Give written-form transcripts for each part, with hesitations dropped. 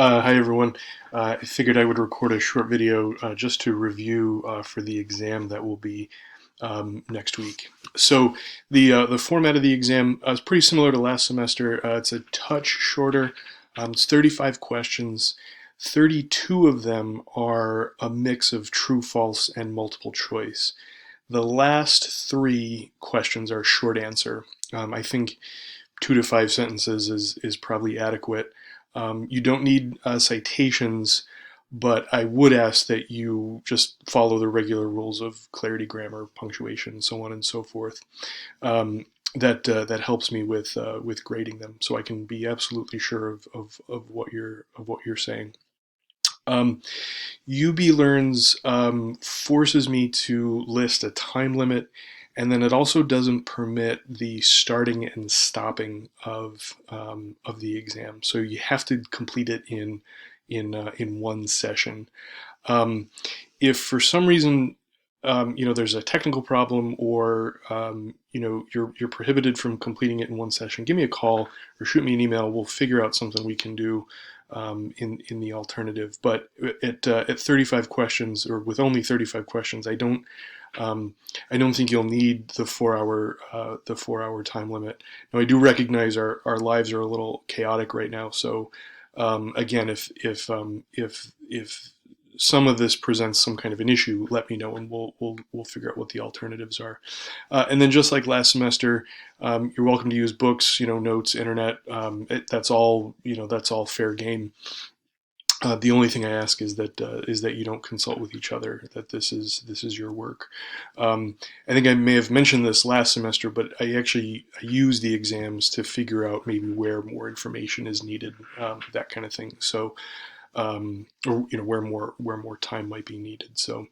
Hi everyone. I figured I would record a short video just to review for the exam that will be next week. So the format of the exam is pretty similar to last semester. It's a touch shorter. It's 35 questions. 32 of them are a mix of true, false, and multiple choice. The last three questions are short answer. I think 2 to 5 sentences is probably adequate. You don't need citations, but I would ask that you just follow the regular rules of clarity, grammar, punctuation, so on and so forth. That helps me with grading them, so I can be absolutely sure of what you're saying. Um, UB Learns forces me to list a time limit, and then it also doesn't permit the starting and stopping of the exam. So you have to complete it in one session. Um, if for some reason there's a technical problem, or you're prohibited from completing it in one session, give me a call or shoot me an email. We'll figure out something we can do in the alternative. But at 35 questions, or with only 35 questions, I don't think you'll need the 4 hour time limit. Now, I do recognize our lives are a little chaotic right now, so again, if some of this presents some kind of an issue, let me know, and we'll figure out what the alternatives are. And then, just like last semester, you're welcome to use books, notes, internet. That's all, that's all fair game. The only thing I ask is that you don't consult with each other. That this is your work. I think I may have mentioned this last semester, but I use the exams to figure out maybe where more information is needed, that kind of thing. So or where more time might be needed. So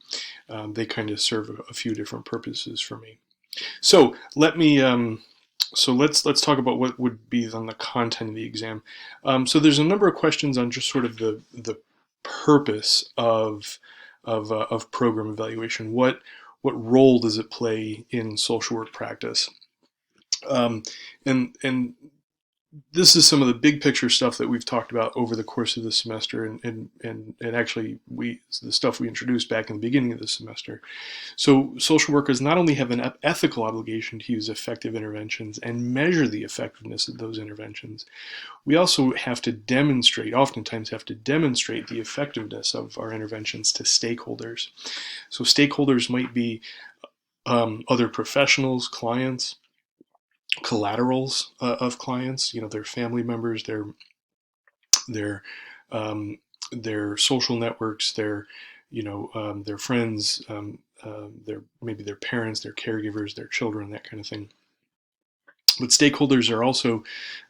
they kind of serve a few different purposes for me. So let's talk about what would be on the content of the exam. So there's a number of questions on just sort of the purpose of program evaluation. What role does it play in social work practice? And this is some of the big picture stuff that we've talked about over the course of the semester, and actually the stuff we introduced back in the beginning of the semester. So social workers not only have an ethical obligation to use effective interventions and measure the effectiveness of those interventions, we also oftentimes have to demonstrate the effectiveness of our interventions to stakeholders. So stakeholders might be other professionals, clients, collaterals of clients, their family members, their um, their social networks, their friends, maybe their parents, their caregivers, their children, that kind of thing. But stakeholders are also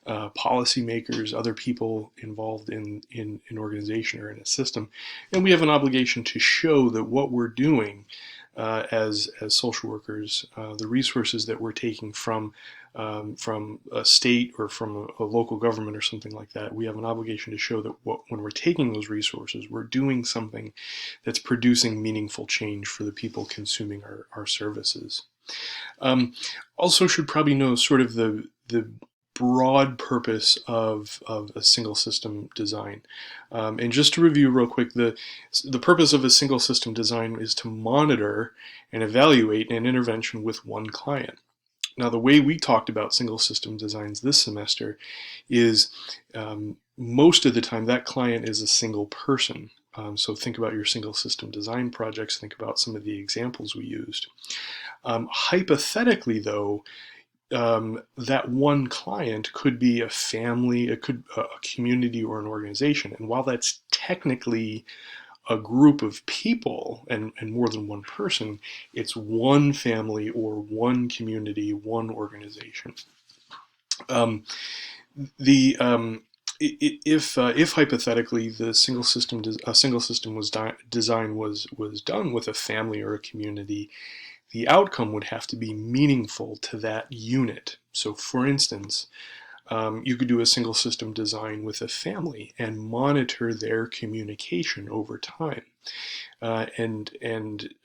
policymakers, other people involved in an organization or in a system, and we have an obligation to show that what we're doing as social workers, the resources that we're taking from a state or from a local government or something like that, we have an obligation to show that when we're taking those resources, we're doing something that's producing meaningful change for the people consuming our services. Also should probably know sort of the broad purpose of a single system design. And just to review real quick, the purpose of a single system design is to monitor and evaluate an intervention with one client. Now, the way we talked about single system designs this semester is most of the time that client is a single person. So think about your single system design projects, think about some of the examples we used. Hypothetically, though, that one client could be a family, it could a community or an organization. And while that's technically a group of people and more than one person, it's one family or one community, one organization. The If hypothetically the a single system design was done with a family or a community, the outcome would have to be meaningful to that unit. So, for instance, you could do a single system design with a family and monitor their communication over time, and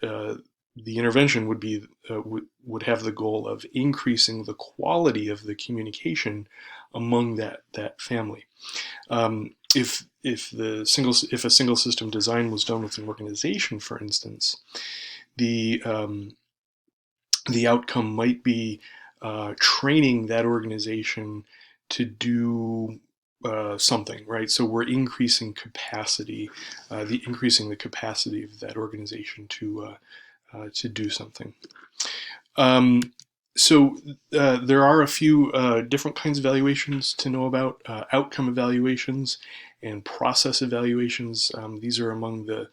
the intervention would have the goal of increasing the quality of the communication among that family. if a single system design was done with an organization, for instance, the the outcome might be training that organization to do something, right? So we're increasing capacity, increasing the capacity of that organization to do something. Um, so there are a few different kinds of evaluations to know about: outcome evaluations and process evaluations. These are among the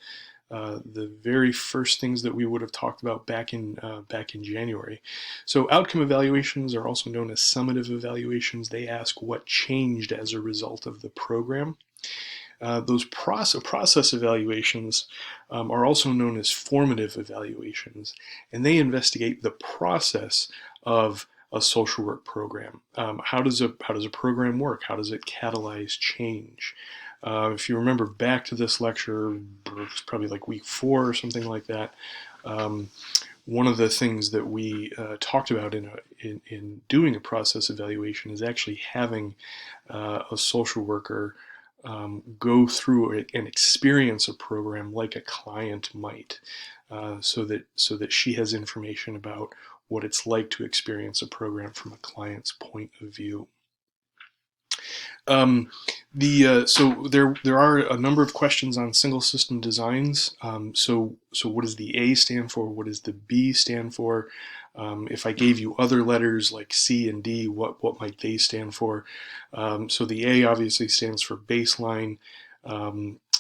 very first things that we would have talked about back in January. So outcome evaluations are also known as summative evaluations. They ask what changed as a result of the program. Those process evaluations are also known as formative evaluations, and they investigate the process of a social work program. How does a program work? How does it catalyze change? If you remember back to this lecture, it's probably like week 4 or something like that. One of the things that we talked about in doing a process evaluation is actually having a social worker go through it and experience a program like a client might, so that she has information about what it's like to experience a program from a client's point of view. Um, so there are a number of questions on single system designs. So what does the A stand for? What does the B stand for? If I gave you other letters like C and D, what might they stand for? So the A obviously stands for baseline.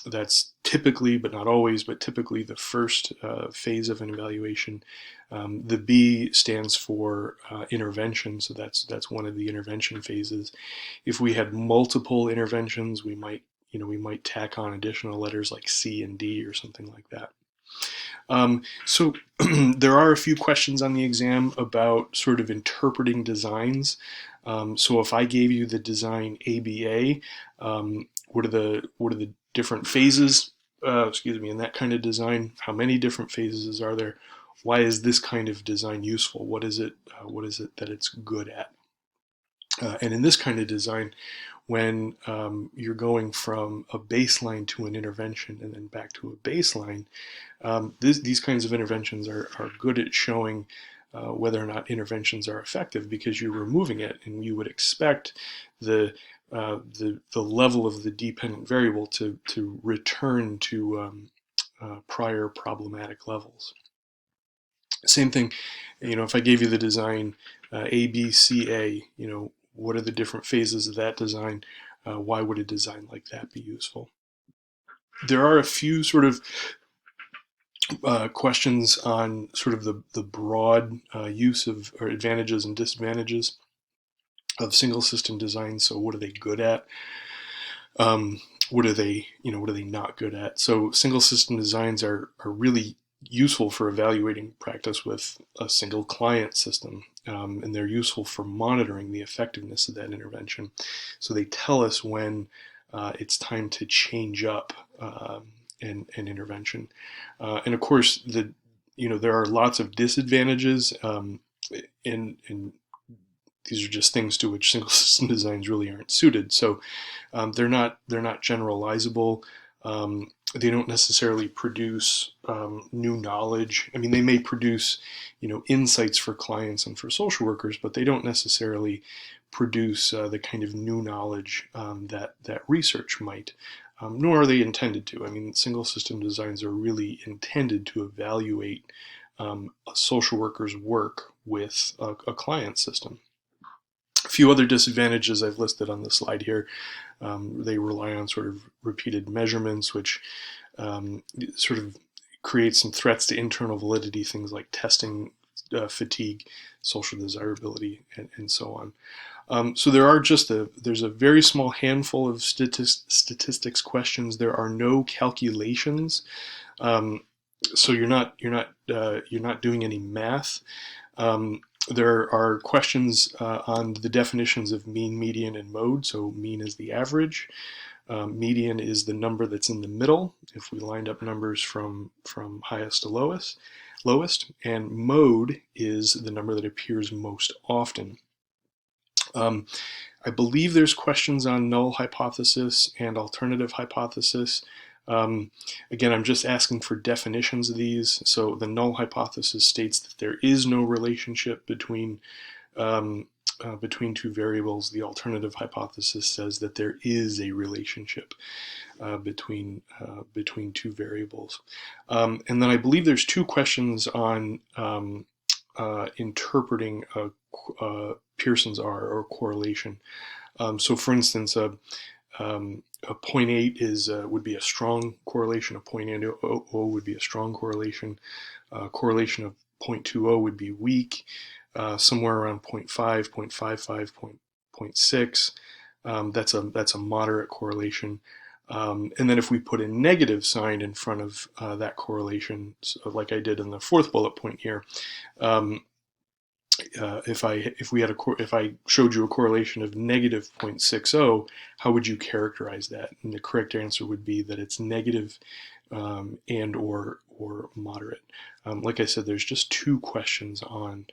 That's typically, but not always, but typically the first phase of an evaluation. The B stands for intervention, so that's one of the intervention phases. If we had multiple interventions, we might tack on additional letters like C and D or something like that. So there are a few questions on the exam about sort of interpreting designs. So if I gave you the design ABA, what are the different phases? In that kind of design, how many different phases are there? Why is this kind of design useful? What is it? What is it that it's good at? And in this kind of design, when you're going from a baseline to an intervention and then back to a baseline, these kinds of interventions are good at showing whether or not interventions are effective, because you're removing it, and you would expect the level of the dependent variable to return to prior problematic levels. Same thing, if I gave you the design ABCA, what are the different phases of that design? Why would a design like that be useful? There are a few sort of questions on sort of the broad use of, or advantages and disadvantages of single system design. So what are they good at? What are they not good at? So single system designs are really useful for evaluating practice with a single client system, and they're useful for monitoring the effectiveness of that intervention. So they tell us when it's time to change up an intervention. And of course, there are lots of disadvantages, in these are just things to which single system designs really aren't suited. So they're not generalizable. They don't necessarily produce new knowledge. I mean, they may produce insights for clients and for social workers, but they don't necessarily produce the kind of new knowledge that research might. Nor are they intended to. I mean, single system designs are really intended to evaluate a social worker's work with a client system. A few other disadvantages I've listed on the slide here. They rely on sort of repeated measurements, which sort of create some threats to internal validity, things like testing fatigue, social desirability, and so on. So there's a very small handful of statistics questions. There are no calculations, so you're not doing any math. There are questions on the definitions of mean, median, and mode. So mean is the average. Median is the number that's in the middle, if we lined up numbers from highest to lowest. And mode is the number that appears most often. Um, I believe there's questions on null hypothesis and alternative hypothesis. Again, I'm just asking for definitions of these. So the null hypothesis states that there is no relationship um, between two variables. The alternative hypothesis says that there is a relationship between two variables. And then I believe there's two questions on interpreting Pearson's R, or correlation. So, for instance, a 0.8 would be a strong correlation. A 0.80 would be a strong correlation. Correlation of 0.20 would be weak. Somewhere around 0.5, 0.55, 0.6. That's a moderate correlation. And then if we put a negative sign in front of that correlation, so like I did in the fourth bullet point here, if I showed you a correlation of negative 0.60, how would you characterize that? And the correct answer would be that it's negative and or moderate. Like I said, there's just two questions on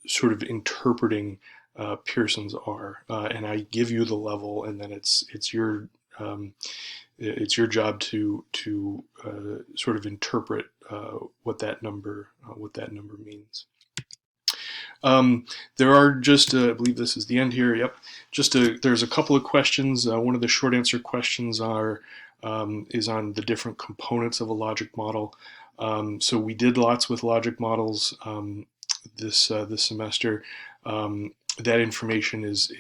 sort of interpreting Pearson's R, and I give you the level, and then it's your job to sort of interpret what that number means. There are just, I believe this is the end here. Yep. There's a couple of questions. One of the short answer questions is on the different components of a logic model. So we did lots with logic models this semester. That information is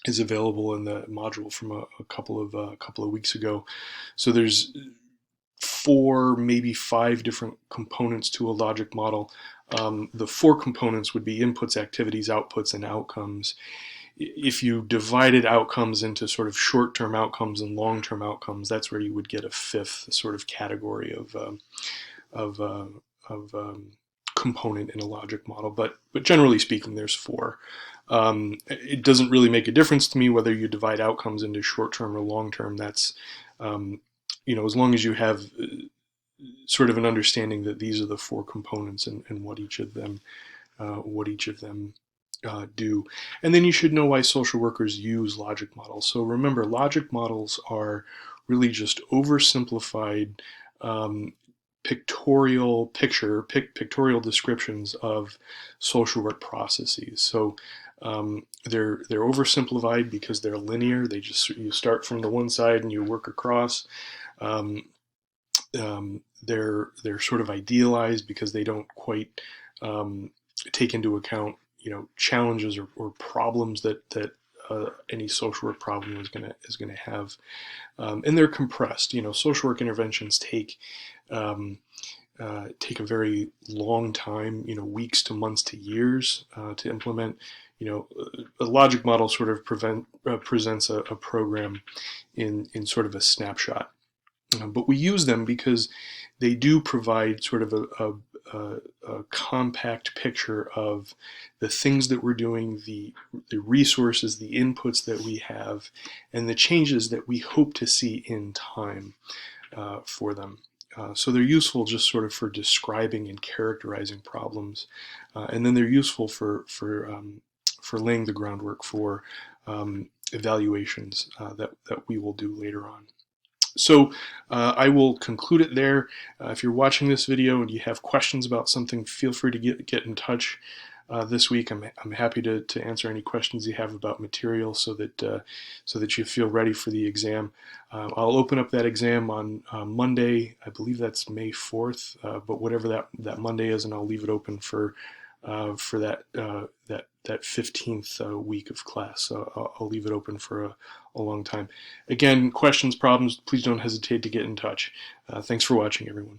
available in the module from a couple of weeks ago. So there's 4, maybe 5 different components to a logic model. The 4 components would be inputs, activities, outputs, and outcomes. If you divided outcomes into sort of short-term outcomes and long-term outcomes, that's where you would get a 5th sort of category of component in a logic model. But generally speaking, there's 4. It doesn't really make a difference to me whether you divide outcomes into short-term or long-term. That's as long as you have sort of an understanding that these are the 4 components and what each of them do. And then you should know why social workers use logic models. So remember, logic models are really just oversimplified pictorial descriptions of social work processes. So they're oversimplified because they're linear. You start from the one side and you work across. They're sort of idealized because they don't quite take into account challenges or problems that any social work problem is gonna have, and they're compressed. Social work interventions take a very long time, weeks to months to years to implement. A logic model sort of presents a program in sort of a snapshot. But we use them because they do provide sort of a compact picture of the things that we're doing, the resources, the inputs that we have, and the changes that we hope to see in time for them. So they're useful just sort of for describing and characterizing problems, and then they're useful for laying the groundwork for evaluations that we will do later on. So I will conclude it there. If you're watching this video and you have questions about something, feel free to get in touch this week. I'm happy to answer any questions you have about material so that you feel ready for the exam. I'll open up that exam on Monday. I believe that's May 4th, but whatever that Monday is, and I'll leave it open for that 15th week of class. So I'll leave it open for a long time. Again, questions, problems, please don't hesitate to get in touch. Thanks for watching, everyone.